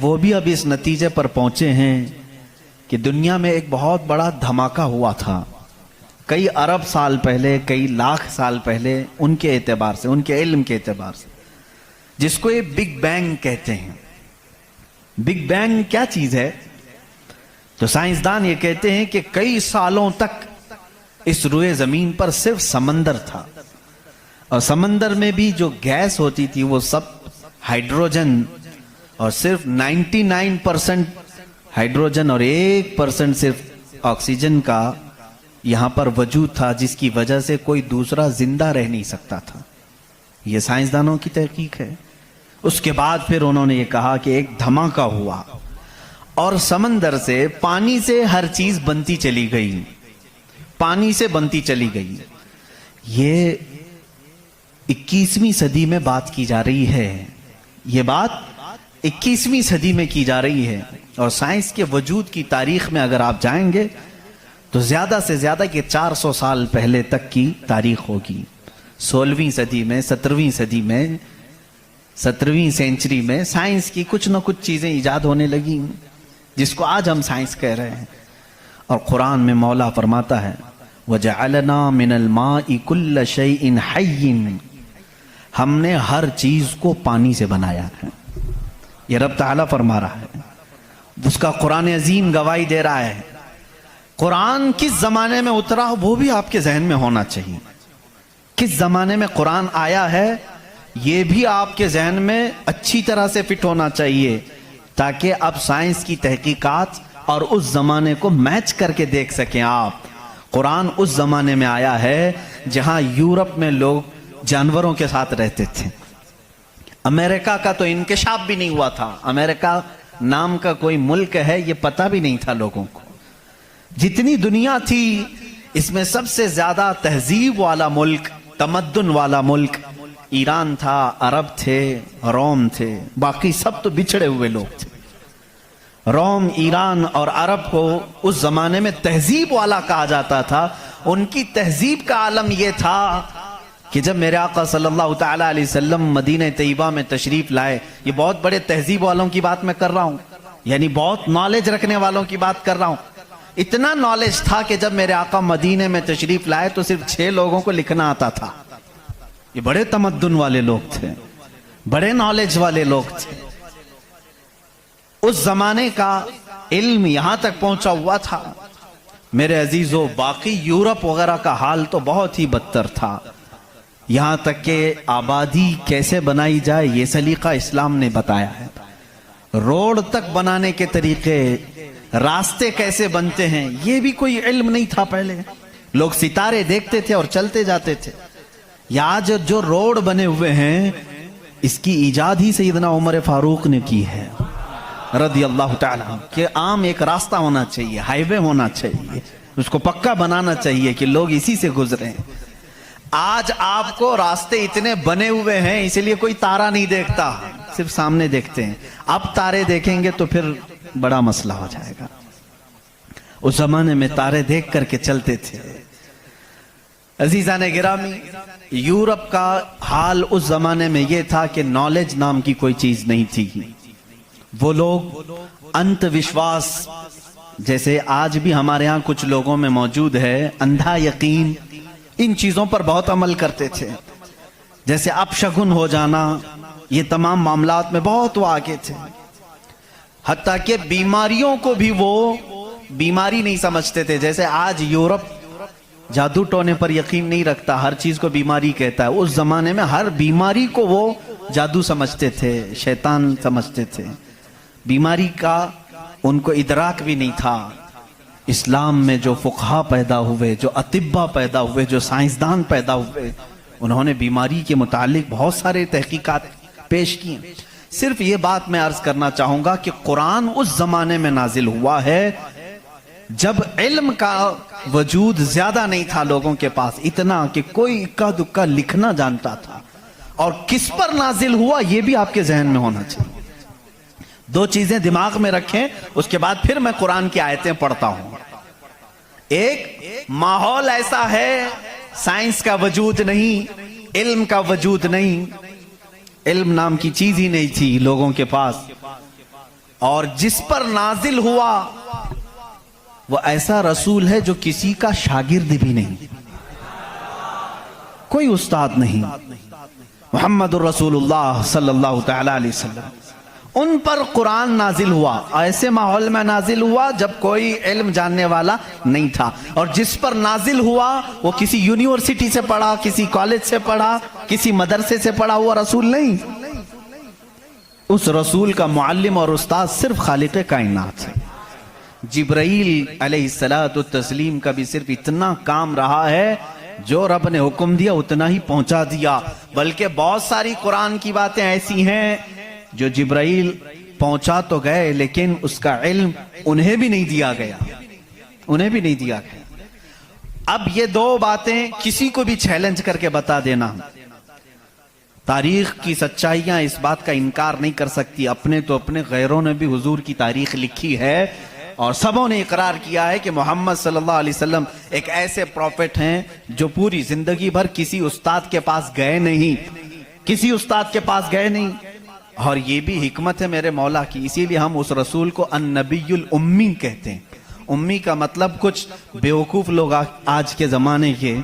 وہ بھی اب اس نتیجے پر پہنچے ہیں کہ دنیا میں ایک بہت بڑا دھماکہ ہوا تھا کئی ارب سال پہلے، کئی لاکھ سال پہلے، ان کے اعتبار سے، ان کے علم کے اعتبار سے، جس کو یہ بگ بینگ کہتے ہیں۔ بگ بینگ کیا چیز ہے؟ تو سائنسدان یہ کہتے ہیں کہ کئی سالوں تک اس روئے زمین پر صرف سمندر تھا، اور سمندر میں بھی جو گیس ہوتی تھی وہ سب ہائیڈروجن، اور صرف 99% ہائیڈروجن اور 1% صرف آکسیجن کا یہاں پر وجود تھا، جس کی وجہ سے کوئی دوسرا زندہ رہ نہیں سکتا تھا۔ یہ سائنسدانوں کی تحقیق ہے۔ اس کے بعد پھر انہوں نے یہ کہا کہ ایک دھماکہ ہوا اور سمندر سے، پانی سے ہر چیز بنتی چلی گئی، پانی سے بنتی چلی گئی۔ یہ 21ویں صدی میں بات کی جا رہی ہے، یہ بات 21ویں صدی میں کی جا رہی ہے، اور سائنس کے وجود کی تاریخ میں اگر آپ جائیں گے تو زیادہ سے زیادہ کہ 400 سال پہلے تک کی تاریخ ہوگی۔ 16ویں صدی میں، 17ویں صدی میں، 17ویں سینچری میں سائنس کی کچھ نہ کچھ چیزیں ایجاد ہونے لگی جس کو آج ہم سائنس کہہ رہے ہیں۔ اور قرآن میں مولا فرماتا ہے وَجَعَلْنَا مِنَ الْمَاءِ كُلَّ شَيْءٍ حَيٍّ، ہم نے ہر چیز کو پانی سے بنایا ہے۔ یہ رب تعالیٰ فرما رہا ہے، اس کا قرآن عظیم گواہی دے رہا ہے۔ قرآن کس زمانے میں اترا وہ بھی آپ کے ذہن میں ہونا چاہیے، کس زمانے میں قرآن آیا ہے یہ بھی آپ کے ذہن میں اچھی طرح سے فٹ ہونا چاہیے، تاکہ اب سائنس کی تحقیقات اور اس زمانے کو میچ کر کے دیکھ سکیں آپ۔ قرآن اس زمانے میں آیا ہے جہاں یورپ میں لوگ جانوروں کے ساتھ رہتے تھے، امریکہ کا تو انکشاف بھی نہیں ہوا تھا، امریکہ نام کا کوئی ملک ہے یہ پتہ بھی نہیں تھا لوگوں کو۔ جتنی دنیا تھی اس میں سب سے زیادہ تہذیب والا ملک، تمدن والا ملک ایران تھا، عرب تھے، روم تھے، باقی سب تو بچھڑے ہوئے لوگ تھے۔ روم، ایران اور عرب کو اس زمانے میں تہذیب والا کہا جاتا تھا۔ ان کی تہذیب کا عالم یہ تھا کہ جب میرے آقا صلی اللہ تعالیٰ علیہ وسلم مدینہ طیبہ میں تشریف لائے، یہ بہت بڑے تہذیب والوں کی بات میں کر رہا ہوں، یعنی بہت نالج رکھنے والوں کی بات کر رہا ہوں۔ اتنا نالج تھا کہ جب میرے آقا مدینے میں تشریف لائے تو صرف 6 لوگوں کو لکھنا آتا تھا۔ یہ بڑے تمدن والے لوگ تھے، بڑے نالج والے لوگ تھے۔ اس زمانے کا علم یہاں تک پہنچا ہوا تھا میرے عزیزو، باقی یورپ وغیرہ کا حال تو بہت ہی بدتر تھا۔ یہاں تک کہ آبادی کیسے بنائی جائے یہ سلیقہ اسلام نے بتایا ہے، روڈ تک بنانے کے طریقے، راستے کیسے بنتے ہیں یہ بھی کوئی علم نہیں تھا پہلے۔ لوگ ستارے دیکھتے تھے اور چلتے جاتے تھے۔ یا آج جو روڈ بنے ہوئے ہیں اس کی ایجاد ہی سیدنا عمر فاروق نے کی ہے رضی اللہ تعالیٰ، کہ عام ایک راستہ ہونا چاہیے، ہائی وے ہونا چاہیے، اس کو پکا بنانا چاہیے کہ لوگ اسی سے گزریں۔ آج آپ کو راستے اتنے بنے ہوئے ہیں اس لیے کوئی تارا نہیں دیکھتا، صرف سامنے دیکھتے ہیں۔ اب تارے دیکھیں گے تو پھر بڑا مسئلہ ہو جائے گا۔ اس زمانے میں تارے دیکھ کر کے چلتے تھے۔ عزیزان گرامی، یورپ کا حال اس زمانے میں یہ تھا کہ نالج نام کی کوئی چیز نہیں تھی۔ وہ لوگ انت وشواس، جیسے آج بھی ہمارے ہاں کچھ لوگوں میں موجود ہے، اندھا یقین، ان چیزوں پر بہت عمل کرتے تھے۔ جیسے اپشگن ہو جانا، یہ تمام معاملات میں بہت وہ آگے تھے۔ حتیٰ کہ بیماریوں کو بھی وہ بیماری نہیں سمجھتے تھے۔ جیسے آج یورپ جادو ٹونے پر یقین نہیں رکھتا، ہر چیز کو بیماری کہتا ہے، اس زمانے میں ہر بیماری کو وہ جادو سمجھتے تھے، شیطان سمجھتے تھے۔ بیماری کا ان کو ادراک بھی نہیں تھا۔ اسلام میں جو فقہا پیدا ہوئے، جو اطباء پیدا ہوئے، جو سائنسدان پیدا ہوئے، انہوں نے بیماری کے متعلق بہت سارے تحقیقات پیش کی۔ صرف یہ بات میں عرض کرنا چاہوں گا کہ قرآن اس زمانے میں نازل ہوا ہے جب علم کا وجود زیادہ نہیں تھا لوگوں کے پاس، اتنا کہ کوئی اکا دکا لکھنا جانتا تھا۔ اور کس پر نازل ہوا یہ بھی آپ کے ذہن میں ہونا چاہیے۔ 2 چیزیں دماغ میں رکھیں، اس کے بعد پھر میں قرآن کی آیتیں پڑھتا ہوں۔ ایک ماحول ایسا ہے، سائنس کا وجود نہیں، علم کا وجود نہیں، علم نام کی چیز ہی نہیں تھی لوگوں کے پاس، اور جس پر نازل ہوا وہ ایسا رسول ہے جو کسی کا شاگرد بھی نہیں، کوئی استاد نہیں، محمد الرسول اللہ صلی اللہ تعالی علیہ وسلم۔ ان پر قرآن نازل ہوا، ایسے ماحول میں نازل ہوا جب کوئی علم جاننے والا نہیں تھا، اور جس پر نازل ہوا وہ کسی یونیورسٹی سے پڑھا، کسی کالج سے پڑھا، کسی مدرسے سے پڑھا ہوا رسول نہیں۔ اس رسول کا معلم اور استاد صرف خالق کائنات ہے۔ جبرائیل علیہ السلام کا بھی صرف اتنا کام رہا ہے، جو رب نے حکم دیا اتنا ہی پہنچا دیا، بلکہ بہت ساری قرآن کی باتیں ایسی ہیں جو جبرائیل پہنچا تو گئے لیکن اس کا علم انہیں بھی نہیں دیا گیا، انہیں بھی نہیں دیا گیا۔ اب یہ دو باتیں کسی کو بھی چیلنج کر کے بتا دینا، تاریخ کی سچائیاں اس بات کا انکار نہیں کر سکتی، اپنے تو اپنے، غیروں نے بھی حضور کی تاریخ لکھی ہے، اور سبوں نے اقرار کیا ہے کہ محمد صلی اللہ علیہ وسلم ایک ایسے پروفٹ ہیں جو پوری زندگی بھر کسی استاد کے پاس گئے نہیں، کسی استاد کے پاس گئے نہیں۔ اور یہ بھی حکمت ہے میرے مولا کی، اسی لیے ہم اس رسول کو النبی الامی کہتے ہیں۔ امی کا مطلب کچھ بیوقوف لوگ آج کے زمانے کے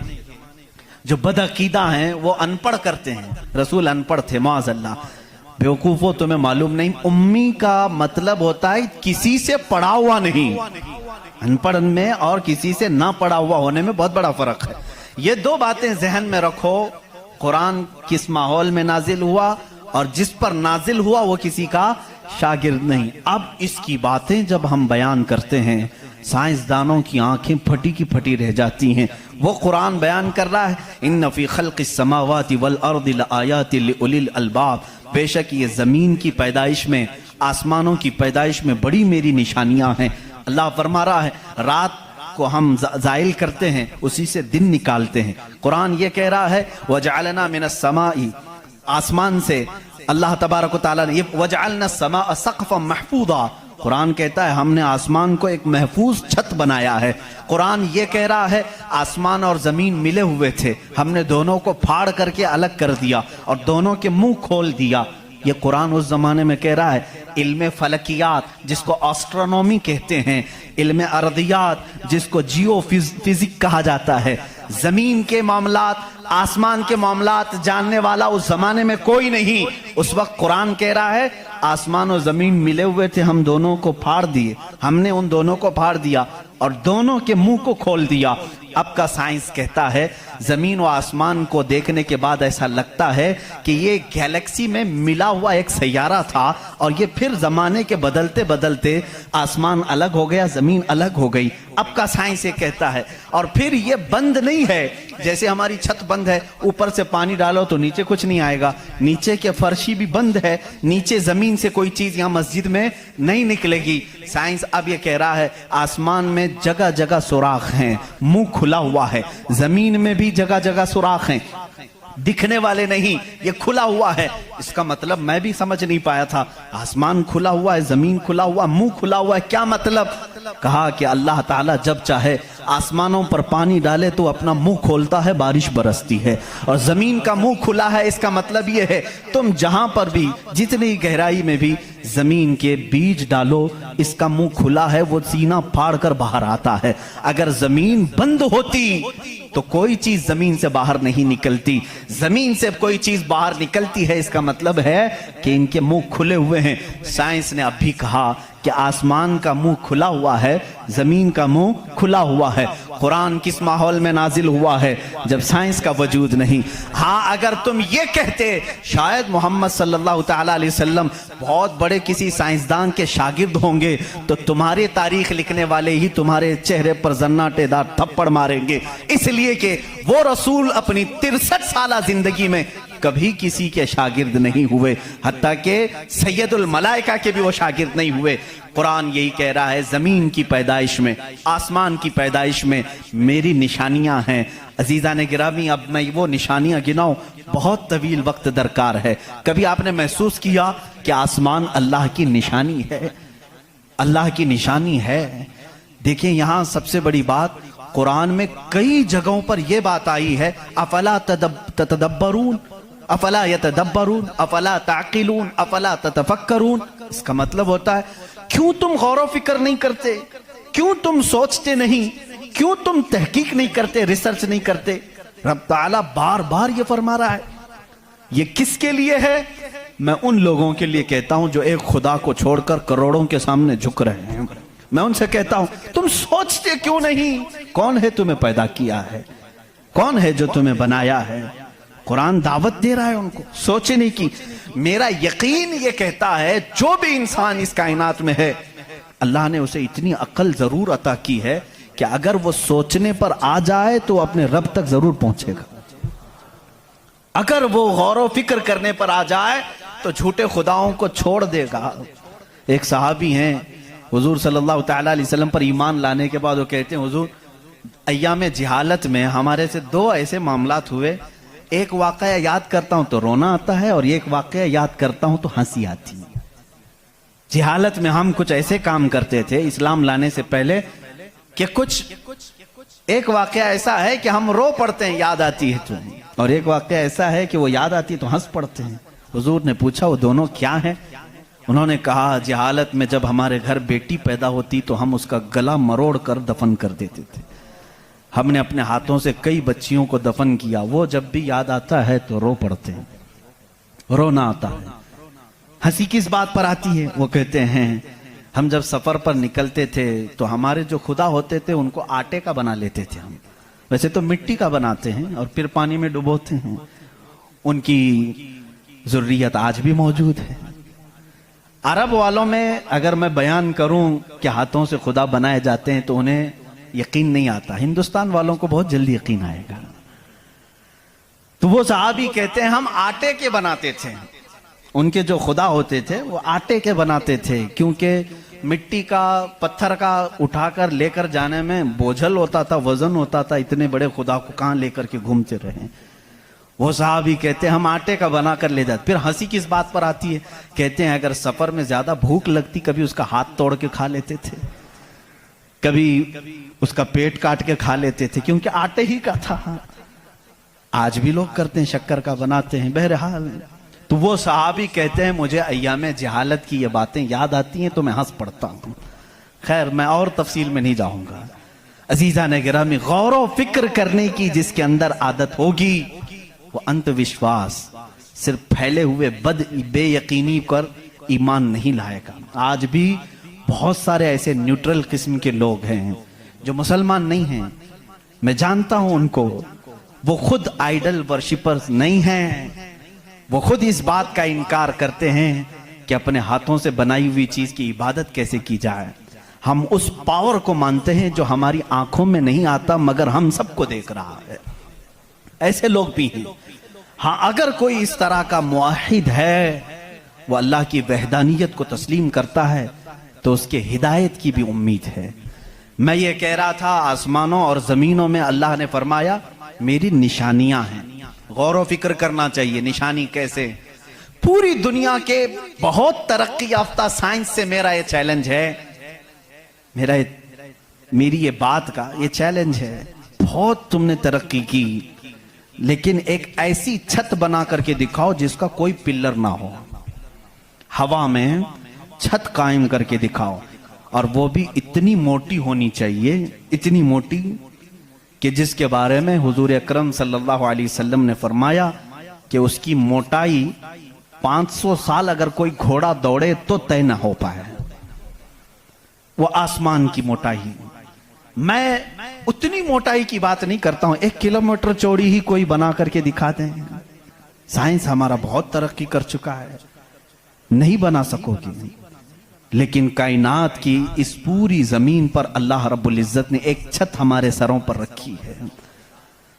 جو بدعقیدہ ہیں وہ ان پڑھ کرتے ہیں، رسول ان پڑھ تھے، معاذ اللہ۔ بیوقوفوں تمہیں معلوم نہیں، امی کا مطلب ہوتا ہے کسی سے پڑھا ہوا نہیں۔ ان پڑھ میں اور کسی سے نہ پڑھا ہوا ہونے میں بہت بڑا فرق ہے۔ یہ دو باتیں ذہن میں رکھو، قرآن کس ماحول میں نازل ہوا اور جس پر نازل ہوا وہ کسی کا شاگرد نہیں۔ اب اس کی باتیں جب ہم بیان کرتے ہیں سائنسدانوں کی آنکھیں پھٹی کی پھٹی رہ جاتی ہیں۔ وہ قرآن بیان کر رہا ہے ان فی خلق السماوات والارض لآیات لأولی الالباب، بے شک یہ زمین کی پیدائش میں، آسمانوں کی پیدائش میں بڑی میری نشانیاں ہیں۔ اللہ فرما رہا ہے رات کو ہم زائل کرتے ہیں، اسی سے دن نکالتے ہیں۔ قرآن یہ کہہ رہا ہے وَجَعَلْنَا مِنَ السَّمَاءِ، آسمان سے اللہ تبارک و تعالیٰ نے وَجَعَلْنَا السَّمَاءَ سَقْفًا مَحْفُوظًا، قرآن کہتا ہے ہم نے آسمان کو ایک محفوظ چھت بنایا ہے۔ قرآن یہ کہہ رہا ہے آسمان اور زمین ملے ہوئے تھے، ہم نے دونوں کو پھاڑ کر کے الگ کر دیا اور دونوں کے منہ کھول دیا۔ یہ قرآن اس زمانے میں کہہ رہا ہے علم فلکیات جس کو آسٹرونومی کہتے ہیں، علم ارضیات جس کو جیو فزک کہا جاتا ہے، زمین کے معاملات، آسمان کے معاملات جاننے والا اس زمانے میں کوئی نہیں۔ اس وقت قرآن کہہ رہا ہے آسمان و زمین ملے ہوئے تھے، ہم دونوں کو پھاڑ دیے، ہم نے ان دونوں کو پھاڑ دیا اور دونوں کے منہ کو کھول دیا۔ اب کا سائنس کہتا ہے زمین و آسمان کو دیکھنے کے بعد ایسا لگتا ہے کہ یہ گیلیکسی میں ملا ہوا ایک سیارہ تھا، اور یہ پھر زمانے کے بدلتے بدلتے آسمان الگ ہو گیا، زمین الگ ہو گئی۔ اب کا سائنس یہ کہتا ہے، اور پھر یہ بند نہیں ہے جیسے ہماری چھت بند ہے، اوپر سے پانی ڈالو تو نیچے کچھ نہیں آئے گا، نیچے کے فرشی بھی بند ہے، نیچے زمین سے کوئی چیز یہاں مسجد میں نہیں نکلے گی۔ سائنس اب یہ کہہ رہا ہے آسمان میں جگہ جگہ سوراخ ہیں، منہ کھلا ہوا ہے، زمین میں بھی جگہ جگہ سوراخ ہیں، دکھنے والے نہیں، یہ کھلا ہوا ہے۔ اس کا مطلب میں بھی سمجھ نہیں پایا تھا، آسمان کھلا ہوا ہے، زمین کھلا ہوا، منہ کھلا ہوا ہے، کیا مطلب؟ کہا کہ اللہ تعالیٰ جب چاہے آسمانوں پر پانی ڈالے تو اپنا منہ کھولتا ہے، بارش برستی ہے، اور زمین کا منہ کھلا ہے، اس کا مطلب یہ ہے تم جہاں پر بھی جتنی گہرائی میں بھی زمین کے بیج ڈالو، اس کا منہ کھلا ہے، وہ سینہ پھاڑ کر باہر آتا ہے۔ اگر زمین بند ہوتی تو کوئی چیز زمین سے باہر نہیں نکلتی، زمین سے کوئی چیز باہر نکلتی ہے، اس کا مطلب ہے کہ ان کے منہ کھلے ہوئے ہیں۔ سائنس نے اب بھی کہا کہ آسمان کا منہ کھلا ہوا ہے، زمین کا منہ کھلا ہوا ہے۔ قرآن کس ماحول میں نازل ہوا ہے جب سائنس کا وجود نہیں؟ ہاں اگر تم یہ کہتے شاید محمد صلی اللہ تعالیٰ علیہ وسلم بہت بڑے کسی سائنسدان کے شاگرد ہوں گے تو تمہارے تاریخ لکھنے والے ہی تمہارے چہرے پر زناٹے دار تھپڑ ماریں گے، اس لیے کہ وہ رسول اپنی 63 سالہ زندگی میں کبھی کسی کے شاگرد نہیں ہوئے، حتیٰ کہ سید الملائکہ کے بھی وہ شاگرد نہیں ہوئے۔ قرآن یہی کہہ رہا ہے زمین کی پیدائش میں، آسمان کی پیدائش میں میری نشانیاں ہیں۔ عزیزان گرامی اب میں وہ نشانیاں گناؤں بہت طویل وقت درکار ہے۔ کبھی آپ نے محسوس کیا کہ آسمان اللہ کی نشانی ہے؟ اللہ کی نشانی ہے۔ دیکھیں یہاں سب سے بڑی بات قرآن میں کئی جگہوں پر یہ بات آئی ہے افلا تتدبرون، افلا یتدبرون افلا تعقلون افلا تتفکرون، اس کا مطلب ہوتا ہے کیوں تم غور و فکر نہیں کرتے، کیوں تم سوچتے نہیں، کیوں تم تحقیق نہیں کرتے، ریسرچ نہیں کرتے؟ رب تعالیٰ بار بار یہ فرما رہا ہے. یہ کس کے لیے ہے؟ میں ان لوگوں کے لیے کہتا ہوں جو ایک خدا کو چھوڑ کر کروڑوں کے سامنے جھک رہے ہیں. میں ان سے کہتا ہوں تم سوچتے کیوں نہیں؟ کون ہے تمہیں پیدا کیا ہے؟ کون ہے جو تمہیں بنایا ہے؟ قرآن دعوت دے رہا ہے ان کو سوچنے کی. میرا یقین یہ کہتا ہے جو بھی انسان اس کائنات میں ہے اللہ نے اسے اتنی عقل ضرور عطا کی ہے کہ اگر وہ سوچنے پر آ جائے تو اپنے رب تک ضرور پہنچے گا. اگر وہ غور و فکر کرنے پر آ جائے تو جھوٹے خداؤں کو چھوڑ دے گا. ایک صحابی ہیں حضور صلی اللہ تعالیٰ علیہ وسلم پر ایمان لانے کے بعد وہ کہتے ہیں حضور ایام جہالت میں ہمارے سے دو ایسے معاملات ہوئے، ایک واقعہ یاد کرتا ہوں تو رونا آتا ہے اور ایک واقعہ یاد کرتا ہوں تو ہنسی آتی ہے. جہالت میں ہم کچھ ایسے کام کرتے تھے اسلام لانے سے پہلے کہ کچھ ایک واقعہ ایسا ہے کہ ہم رو پڑتے ہیں یاد آتی ہے تو، اور ایک واقعہ ایسا ہے کہ وہ یاد آتی ہے تو ہنس پڑتے ہیں. حضور نے پوچھا وہ دونوں کیا ہیں؟ انہوں نے کہا جہالت میں جب ہمارے گھر بیٹی پیدا ہوتی تو ہم اس کا گلا مروڑ کر دفن کر دیتے تھے. ہم نے اپنے ہاتھوں سے کئی بچیوں کو دفن کیا، وہ جب بھی یاد آتا ہے تو رو پڑتے ہیں، رونا آتا ہے. ہنسی کس بات پر آتی ہے؟ وہ کہتے ہیں ہم جب سفر پر نکلتے تھے تو ہمارے جو خدا ہوتے تھے ان کو آٹے کا بنا لیتے تھے. ہم ویسے تو مٹی کا بناتے ہیں اور پھر پانی میں ڈبوتے ہیں. ان کی ذریت آج بھی موجود ہے. عرب والوں میں اگر میں بیان کروں کہ ہاتھوں سے خدا بنائے جاتے ہیں تو انہیں یقین نہیں آتا. ہندوستان والوں کو بہت جلدی یقین آئے گا. تو وہ صحابی کہتے ہیں ہم آٹے کے بناتے تھے. ان کے جو خدا ہوتے تھے وہ آٹے کے بناتے تھے کیونکہ مٹی کا پتھر کا اٹھا کر لے کر جانے میں بوجھل ہوتا تھا، وزن ہوتا تھا. اتنے بڑے خدا کو کہاں لے کر کے گھومتے رہے. وہ صحابی کہتے ہیں ہم آٹے کا بنا کر لے جاتے. پھر ہنسی کس بات پر آتی ہے؟ کہتے ہیں اگر سفر میں زیادہ بھوک لگتی کبھی اس کا ہاتھ توڑ کے کھا لیتے تھے، کبھی اس کا پیٹ کاٹ کے کھا لیتے تھے کیونکہ آٹے ہی کا تھا. آج بھی لوگ کرتے ہیں، شکر کا بناتے ہیں. بہرحال تو وہ صحابی کہتے ہیں مجھے ایام جہالت کی یہ باتیں یاد آتی ہیں تو میں ہنس پڑتا ہوں. خیر میں اور تفصیل میں نہیں جاؤں گا. عزیزان گرامی، غور و فکر کرنے کی جس کے اندر عادت ہوگی وہ انت وشواس، صرف پھیلے ہوئے بے یقینی پر ایمان نہیں لائے گا. آج بھی بہت سارے ایسے نیوٹرل قسم کے لوگ ہیں جو مسلمان نہیں ہیں. میں جانتا ہوں ان کو. وہ خود آئیڈل ورشپرز نہیں ہیں. وہ خود اس بات کا انکار کرتے ہیں کہ اپنے ہاتھوں سے بنائی ہوئی چیز کی عبادت کیسے کی جائے. ہم اس پاور کو مانتے ہیں جو ہماری آنکھوں میں نہیں آتا مگر ہم سب کو دیکھ رہا ہے. ایسے لوگ بھی ہیں. ہاں اگر کوئی اس طرح کا موحد ہے، وہ اللہ کی وحدانیت کو تسلیم کرتا ہے تو اس کے ہدایت کی بھی امید ہے. میں یہ کہہ رہا تھا آسمانوں اور زمینوں میں اللہ نے فرمایا میری نشانیاں ہیں. غور و فکر کرنا چاہیے. نشانی کیسے؟ پوری دنیا کے بہت ترقی یافتہ سائنس سے میرا یہ چیلنج ہے، میری یہ بات کا یہ چیلنج ہے. بہت تم نے ترقی کی لیکن ایک ایسی چھت بنا کر کے دکھاؤ جس کا کوئی پلر نہ ہو. ہوا میں چھت قائم کر کے دکھاؤ، اور وہ بھی اتنی موٹی ہونی چاہیے، اتنی موٹی کہ جس کے بارے میں حضور اکرم صلی اللہ علیہ وسلم نے فرمایا کہ اس کی موٹائی 500 سال اگر کوئی گھوڑا دوڑے تو طے نہ ہو پائے. وہ آسمان کی موٹائی. میں اتنی موٹائی کی بات نہیں کرتا ہوں. 1 کلومیٹر چوڑی ہی کوئی بنا کر کے دکھا دیں. سائنس ہمارا بہت ترقی کر چکا ہے، نہیں بنا سکو گی. لیکن کائنات کی اس پوری زمین پر اللہ رب العزت نے ایک چھت ہمارے سروں پر رکھی ہے،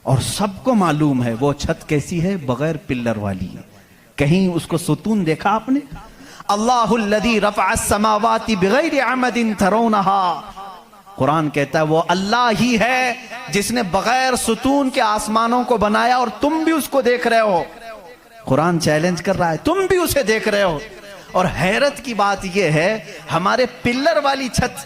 اور سب کو معلوم ہے وہ چھت کیسی ہے، بغیر پلر والی. کہیں اس کو ستون دیکھا آپ نے؟ اللہ الذی رفع السماوات بغیر عمد ترونها. قرآن کہتا ہے وہ اللہ ہی ہے جس نے بغیر ستون کے آسمانوں کو بنایا، اور تم بھی اس کو دیکھ رہے ہو. قرآن چیلنج کر رہا ہے، تم بھی اسے دیکھ رہے ہو. اور حیرت کی بات یہ ہے ہمارے پلر والی چھت،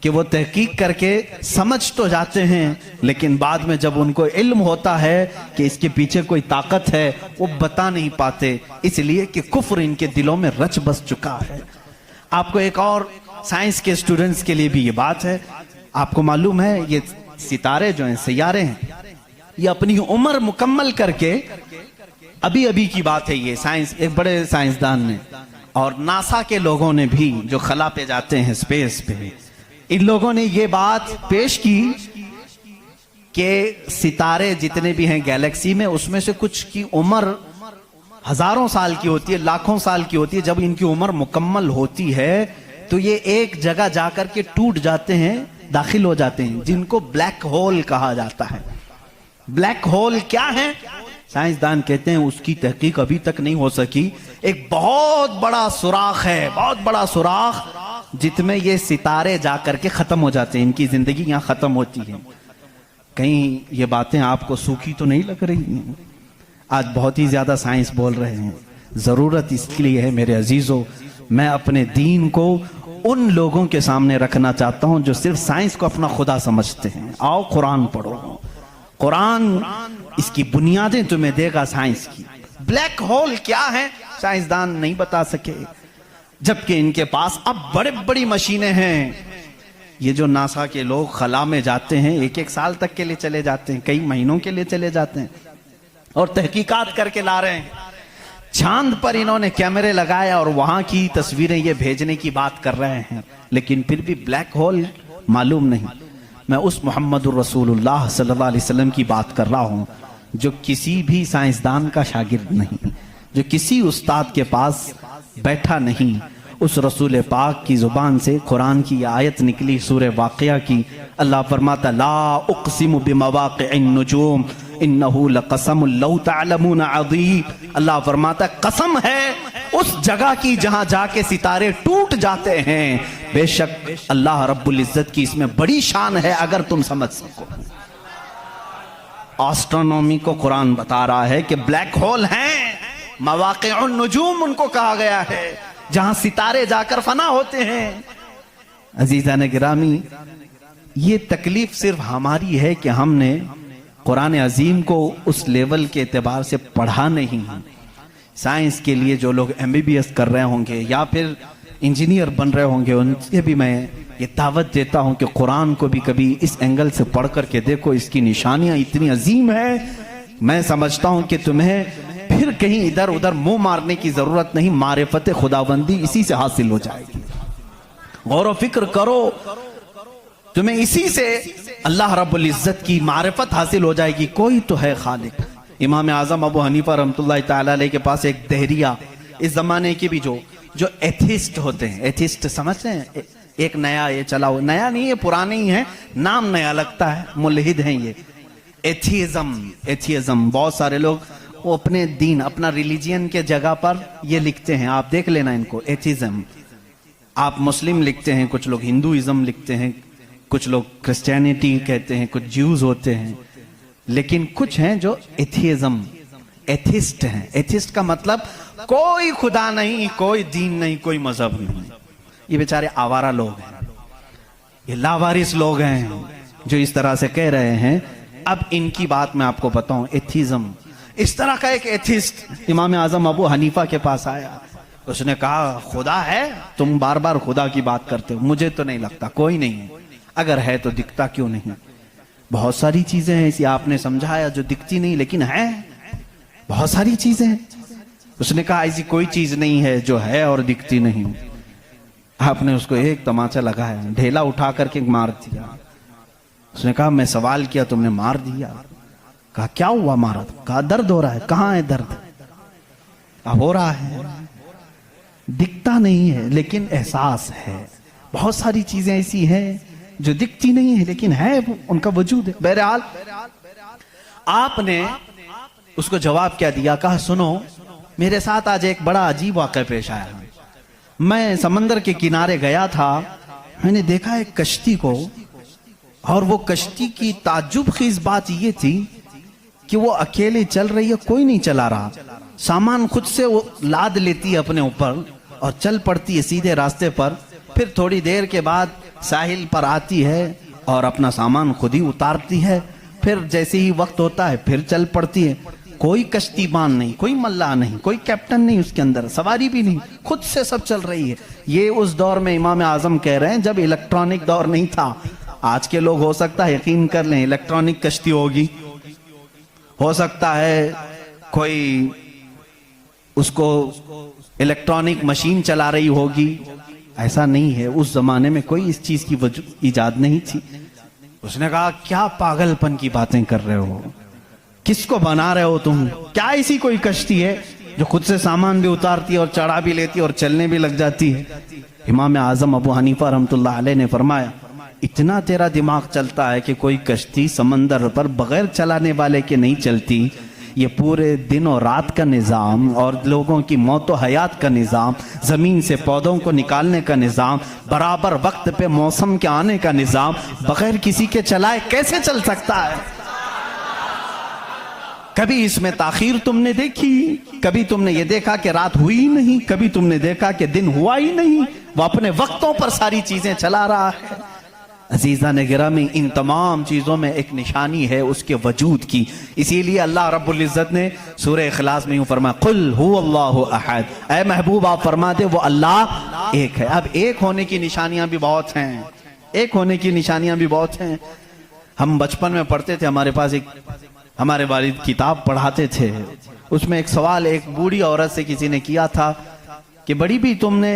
کہ وہ تحقیق کر کے سمجھ تو جاتے ہیں لیکن بعد میں جب ان کو علم ہوتا ہے کہ اس کے پیچھے کوئی طاقت ہے وہ بتا نہیں پاتے، اس لیے کہ کفر ان کے دلوں میں رچ بس چکا ہے۔ آپ کو ایک اور سائنس کے اسٹوڈنٹس کے لیے بھی یہ بات ہے، آپ کو معلوم ہے یہ ستارے جو ہیں، سیارے ہیں، یہ اپنی عمر مکمل کر کے، ابھی کی بات ہے یہ، سائنس ایک بڑے سائنسدان نے اور ناسا کے لوگوں نے بھی جو خلا پہ جاتے ہیں، اسپیس پہ، ان لوگوں نے یہ بات پیش کی کہ ستارے جتنے بھی ہیں گیلیکسی میں، اس میں سے کچھ کی عمر ہزاروں سال کی ہوتی ہے، لاکھوں سال کی ہوتی ہے۔ جب ان کی عمر مکمل ہوتی ہے تو یہ ایک جگہ جا کر کے ٹوٹ جاتے ہیں، داخل ہو جاتے ہیں، جن کو بلیک ہول کہا جاتا ہے۔ بلیک ہول کیا ہے؟ سائنسدان کہتے ہیں اس کی تحقیق ابھی تک نہیں ہو سکی۔ ایک بہت بڑا سوراخ ہے، بہت بڑا سوراخ، جت میں یہ ستارے جا کر کے ختم ہو جاتے ہیں، ان کی زندگی یہاں ختم ہوتی ہے۔ کہیں یہ باتیں آپ کو سوکھی تو نہیں لگ رہی ہیں؟ آج بہت ہی زیادہ سائنس بول رہے ہیں، ضرورت اس کے لیے ہے میرے عزیزو، میں اپنے دین کو ان لوگوں کے سامنے رکھنا چاہتا ہوں جو صرف سائنس کو اپنا خدا سمجھتے ہیں۔ آؤ قرآن پڑھو، قرآن اس کی بنیادیں تمہیں دے گا سائنس کی۔ بلیک ہول کیا ہے سائنسدان نہیں بتا سکے، جبکہ ان کے پاس اب بڑی مشینیں ہیں۔ یہ جو ناسا کے لوگ خلا میں جاتے ہیں، ایک سال تک کے لیے چلے جاتے ہیں، کئی مہینوں کے لیے چلے جاتے ہیں اور تحقیقات کر کے لا رہے ہیں۔ چاند پر انہوں نے کیمرے لگائے اور وہاں کی تصویریں یہ بھیجنے کی بات کر رہے ہیں، لیکن پھر بھی بلیک ہول معلوم نہیں۔ میں اس محمد الرسول اللہ صلی اللہ علیہ وسلم کی بات کر رہا ہوں جو کسی بھی سائنسدان کا شاگرد نہیں، جو کسی استاد کے پاس بیٹھا نہیں۔ اس رسول پاک کی زبان سے قرآن کی آیت نکلی سورہ واقعہ کی، اللہ فرماتا لا اقسم بمواقع النجوم انہو لقسم لو تعلمون عظیم، اللہ فرماتا قسم ہے اس جگہ کی جہاں جا کے ستارے ٹوٹ جاتے ہیں، بے شک اللہ رب العزت کی اس میں بڑی شان ہے اگر تم سمجھ سکو۔ آسٹرونومی کو قرآن بتا رہا ہے کہ بلیک ہول ہیں، مواقع النجوم ان کو کہا گیا ہے، جہاں ستارے جا کر فنا ہوتے ہیں۔ عزیزان گرامی، یہ تکلیف صرف ہماری ہے کہ ہم نے قرآن عظیم کو اس لیول کے اعتبار سے پڑھا نہیں۔ سائنس کے لیے جو لوگ MBBS کر رہے ہوں گے یا پھر انجینئر بن رہے ہوں گے، ان سے بھی میں یہ دعوت دیتا ہوں کہ قرآن کو بھی کبھی اس اینگل سے پڑھ کر کے دیکھو، اس کی نشانیاں اتنی عظیم ہیں۔ میں سمجھتا ہوں کہ تمہیں پھر کہیں ادھر ادھر منہ مارنے کی ضرورت نہیں، معرفت خداوندی اسی سے حاصل ہو جائے گی۔ غور و فکر کرو، تمہیں اسی سے اللہ رب العزت کی معرفت حاصل ہو جائے گی۔ کوئی تو ہے خالق۔ امام اعظم ابو حنیفہ رحمۃ اللہ تعالی علیہ کے پاس ایک دہریہ، اس زمانے کے بھی جو ایتھیسٹ ہوتے ہیں، ایتھیسٹ سمجھتے ہیں، ایک نیا یہ چلا ہوا، نیا نہیں ہے پرانے ہی ہے، نام نیا لگتا ہے، ملحد ہیں یہ، ایتھیزم۔ بہت سارے لوگ وہ اپنے دین، اپنا ریلیجین کے جگہ پر یہ لکھتے ہیں، آپ دیکھ لینا ان کو، ایتھیزم۔ آپ مسلم لکھتے ہیں، کچھ لوگ ہندوازم لکھتے ہیں، کچھ لوگ کرسچینٹی کہتے ہیں، کچھ جیوز ہوتے ہیں، لیکن کچھ ہیں جو ایتھیزم، ایتھسٹ ہیں۔ ایتھسٹ کا مطلب کوئی خدا نہیں، کوئی دین نہیں، کوئی مذہب نہیں۔ یہ بیچارے آوارہ لوگ ہیں، یہ لاوارث لوگ ہیں جو اس طرح سے کہہ رہے ہیں۔ اب ان کی بات میں آپ کو بتاؤں، ایتھیزم، اس طرح کا ایک ایتھسٹ امام اعظم ابو حنیفہ کے پاس آیا، اس نے کہا خدا ہے؟ تم بار بار خدا کی بات کرتے ہو، مجھے تو نہیں لگتا، کوئی نہیں ہے، اگر ہے تو دکھتا کیوں نہیں؟ بہت ساری چیزیں ہیں ایسی آپ نے سمجھایا جو دکھتی نہیں لیکن ہے، بہت ساری چیزیں ہیں۔ اس نے کہا ایسی کوئی چیز نہیں ہے جو ہے اور دکھتی نہیں۔ آپ نے اس کو ایک تماچا لگایا، ڈھیلا اٹھا کر کے مار دیا۔ اس نے کہا میں سوال کیا تم نے مار دیا۔ کہا کیا ہوا مارا؟ کہا درد ہو رہا ہے۔ کہاں ہے درد؟ اب ہو رہا ہے، دکھتا نہیں ہے لیکن احساس ہے۔ بہت ساری چیزیں ایسی ہیں جو دکھتی نہیں ہے لیکن ہے، ان کا وجود ہے۔ بہرحال آپ نے اس کو جواب کیا دیا؟ کہا سنو، میرے ساتھ آج ایک بڑا عجیب واقعہ پیش آیا۔ میں سمندر کے کنارے گیا تھا، میں نے دیکھا ایک کشتی کو، اور وہ کشتی کی تعجب خیز بات یہ تھی کہ وہ اکیلے چل رہی ہے، کوئی نہیں چلا رہا، سامان خود سے وہ لاد لیتی ہے اپنے اوپر اور چل پڑتی ہے سیدھے راستے پر۔ پھر تھوڑی دیر کے بعد ساحل پر آتی ہے اور اپنا سامان خود ہی اتارتی ہے، پھر جیسے ہی وقت ہوتا ہے پھر چل پڑتی ہے. کوئی کشتی بان نہیں، کوئی ملا نہیں، کوئی کیپٹن نہیں، اس کے اندر سواری بھی نہیں، خود سے سب چل رہی ہے. یہ اس دور میں امام اعظم کہہ رہے ہیں جب الیکٹرانک دور نہیں تھا. آج کے لوگ ہو سکتا ہے یقین کر لیں الیکٹرانک کشتی ہوگی، ہو سکتا ہے کوئی اس کو الیکٹرانک مشین چلا رہی ہوگی. ایسا نہیں ہے، اس زمانے میں کوئی اس چیز کی ایجاد نہیں تھی. اس نے کہا کیا پاگل پن کی باتیں کر رہے ہو، کس کو بنا رہے ہو تم؟ کیا ایسی کوئی کشتی ہے جو خود سے سامان بھی اتارتی ہے اور چڑھا بھی لیتی ہے اور چلنے بھی لگ جاتی ہے؟ امام اعظم ابو حنیفہ رحمۃ اللہ علیہ نے فرمایا اتنا تیرا دماغ چلتا ہے کہ کوئی کشتی سمندر پر بغیر چلانے والے کے نہیں چلتی. یہ پورے دن اور رات کا نظام اور لوگوں کی موت و حیات کا نظام، زمین سے پودوں کو نکالنے کا نظام، برابر وقت پہ موسم کے آنے کا نظام بغیر کسی کے چلائے کیسے چل سکتا ہے؟ کبھی اس میں تاخیر تم نے دیکھی؟ کبھی تم نے یہ دیکھا کہ رات ہوئی ہی نہیں؟ کبھی تم نے دیکھا کہ دن ہوا ہی نہیں؟ وہ اپنے وقتوں پر ساری چیزیں چلا رہا ہے. عزیزان گرامی، ان تمام چیزوں میں ایک نشانی ہے اس کے وجود کی. اسی لیے اللہ رب العزت نے سورہ اخلاص میں یوں فرمایا قل هو اللہ احد. اے محبوب آپ فرما دے وہ اللہ ایک ہے. اب ایک ہونے کی نشانیاں بھی بہت ہیں، ایک ہونے کی نشانیاں بھی بہت ہیں. ہم بچپن میں پڑھتے تھے، ہمارے پاس ایک ہمارے والد کتاب پڑھاتے تھے، اس میں ایک سوال ایک بوڑھی عورت سے کسی نے کیا تھا کہ بڑی بھی تم نے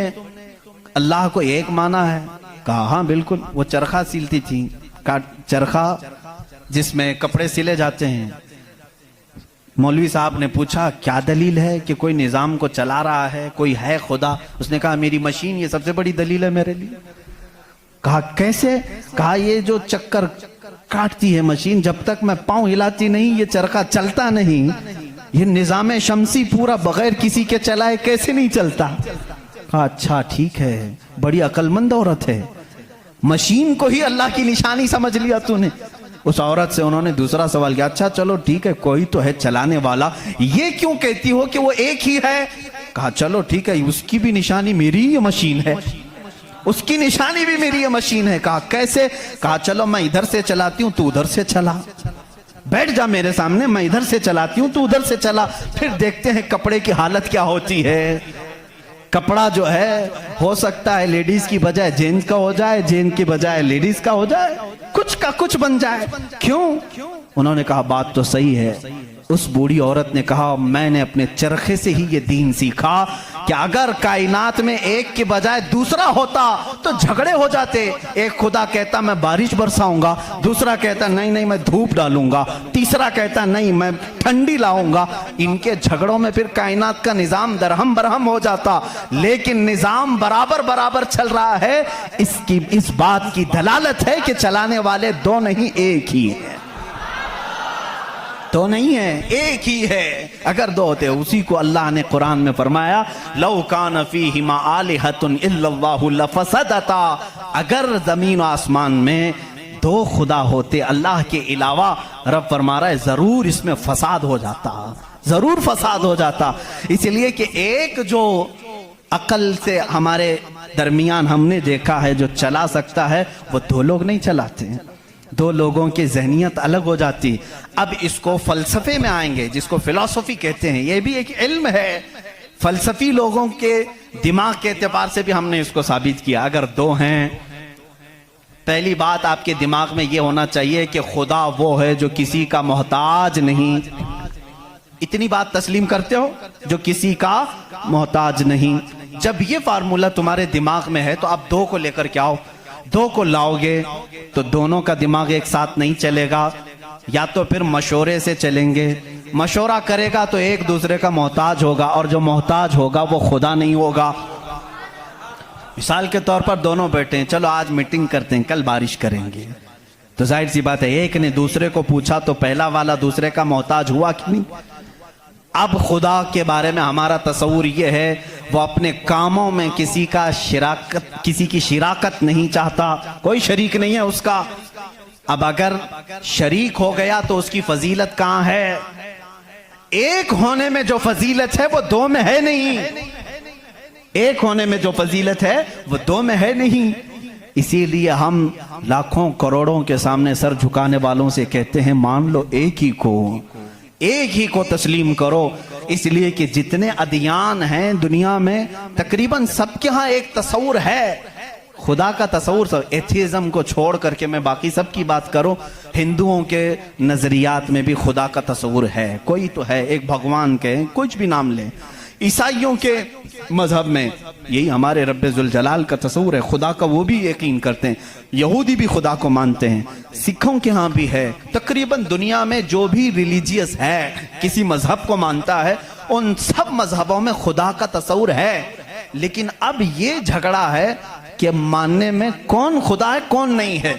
اللہ کو ایک مانا ہے؟ کہا ہاں بالکل. وہ چرخہ سیلتی تھی، چرخہ جس میں کپڑے سلے جاتے ہیں. مولوی صاحب نے پوچھا کیا دلیل ہے کہ کوئی نظام کو چلا رہا ہے، کوئی ہے خدا؟ اس نے کہا میری مشین یہ سب سے بڑی دلیل ہے میرے لیے. کہا کیسے؟ کہا یہ جو چکر کاٹتی ہے مشین، جب تک میں پاؤں ہلاتی نہیں یہ چرخہ چلتا نہیں. یہ نظام شمسی پورا بغیر کسی کے چلائے کیسے نہیں چلتا؟ کہا اچھا ٹھیک ہے، بڑی عقل مند عورت ہے، مشین کو ہی اللہ کی نشانی سمجھ لیا تو نے. اس عورت سے انہوں نے دوسرا سوال کیا، اچھا چلو ٹھیک ہے کوئی تو ہے چلانے والا، یہ کیوں کہتی ہو کہ وہ ایک ہی ہے؟ کہا چلو ٹھیک ہے اس کی بھی نشانی میری یہ مشین ہے، اس کی نشانی بھی میری یہ مشین ہے. کہا کیسے؟ کہا چلو میں ادھر سے چلاتی ہوں تو ادھر سے چلا، بیٹھ جا میرے سامنے، میں ادھر سے چلاتی ہوں تو ادھر سے چلا، پھر دیکھتے ہیں کپڑے کی حالت کیا ہوتی ہے. کپڑا جو ہے ہو سکتا ہے لیڈیز کی بجائے جینز کا ہو جائے، جینز کی بجائے لیڈیز کا ہو جائے، کچھ کا کچھ بن جائے. کیوں؟ انہوں نے کہا بات تو صحیح ہے. اس بوڑھی عورت نے کہا میں نے اپنے چرخے سے ہی یہ دین سیکھا کہ اگر کائنات میں ایک کے بجائے دوسرا ہوتا تو جھگڑے ہو جاتے. ایک خدا کہتا میں بارش برساؤں گا، دوسرا کہتا نہیں نہیں میں دھوپ ڈالوں گا، تیسرا کہتا نہیں میں ٹھنڈی لاؤں گا. ان کے جھگڑوں میں پھر کائنات کا نظام درہم برہم ہو جاتا. لیکن نظام برابر برابر چل رہا ہے. اس بات کی دلالت ہے کہ چلانے والے دو نہیں ایک ہی ہیں، تو نہیں ہے ایک ہی ہے. اگر دو ہوتے اسی کو اللہ نے قرآن میں فرمایا لو کان فیہما آلہۃ الا اللہ لفسدتا. اگر زمین و آسمان میں دو خدا ہوتے اللہ کے علاوہ، رب فرما رہا ہے ضرور اس میں فساد ہو جاتا، ضرور فساد ہو جاتا. اس لیے کہ ایک جو عقل سے ہمارے درمیان ہم نے دیکھا ہے جو چلا سکتا ہے وہ دو لوگ نہیں چلاتے ہیں. دو لوگوں کی ذہنیت الگ ہو جاتی. اب اس کو فلسفے میں آئیں گے جس کو فلسفی کہتے ہیں. یہ بھی ایک علم ہے. فلسفی لوگوں کے دماغ کے اعتبار سے بھی ہم نے اس کو ثابت کیا. اگر دو ہیں، پہلی بات آپ کے دماغ میں یہ ہونا چاہیے کہ خدا وہ ہے جو کسی کا محتاج نہیں. اتنی بات تسلیم کرتے ہو؟ جو کسی کا محتاج نہیں. جب یہ فارمولہ تمہارے دماغ میں ہے تو آپ دو کو لے کر کے آؤ. دو کو لاؤ گے تو دونوں کا دماغ ایک ساتھ نہیں چلے گا، یا تو پھر مشورے سے چلیں گے. مشورہ کرے گا تو ایک دوسرے کا محتاج ہوگا، اور جو محتاج ہوگا وہ خدا نہیں ہوگا. مثال کے طور پر دونوں بیٹھے ہیں، چلو آج میٹنگ کرتے ہیں کل بارش کریں گے. تو ظاہر سی بات ہے ایک نے دوسرے کو پوچھا تو پہلا والا دوسرے کا محتاج ہوا کہ نہیں؟ اب خدا کے بارے میں ہمارا تصور یہ ہے وہ اپنے کاموں میں کسی کی شراکت نہیں چاہتا، کوئی شریک نہیں ہے اس کا. اب اگر شریک ہو گیا تو اس کی فضیلت کہاں ہے؟ ایک ہونے میں جو فضیلت ہے وہ دو میں ہے نہیں. ایک ہونے میں جو فضیلت ہے وہ دو میں ہے نہیں. اسی لیے ہم لاکھوں کروڑوں کے سامنے سر جھکانے والوں سے کہتے ہیں مان لو ایک ہی کو تسلیم کرو، اس لیے کہ جتنے ادیان ہیں دنیا میں تقریباً سب کے ہاں ایک تصور ہے خدا کا تصور. ایتھیزم کو چھوڑ کر کے میں باقی سب کی بات کروں، ہندوؤں کے نظریات میں بھی خدا کا تصور ہے، کوئی تو ہے، ایک بھگوان کے کچھ بھی نام لیں. عیسائیوں کے مذہب میں یہی ہمارے رب ذوالجلال کا تصور ہے، خدا کا وہ بھی یقین کرتے ہیں. یہودی بھی خدا کو مانتے ہیں، سکھوں کے ہاں بھی ہے. تقریباً دنیا میں جو بھی ریلیجیس ہے، کسی مذہب کو مانتا ہے، ان سب مذہبوں میں خدا کا تصور ہے. لیکن اب یہ جھگڑا ہے کہ ماننے میں کون خدا ہے کون نہیں ہے.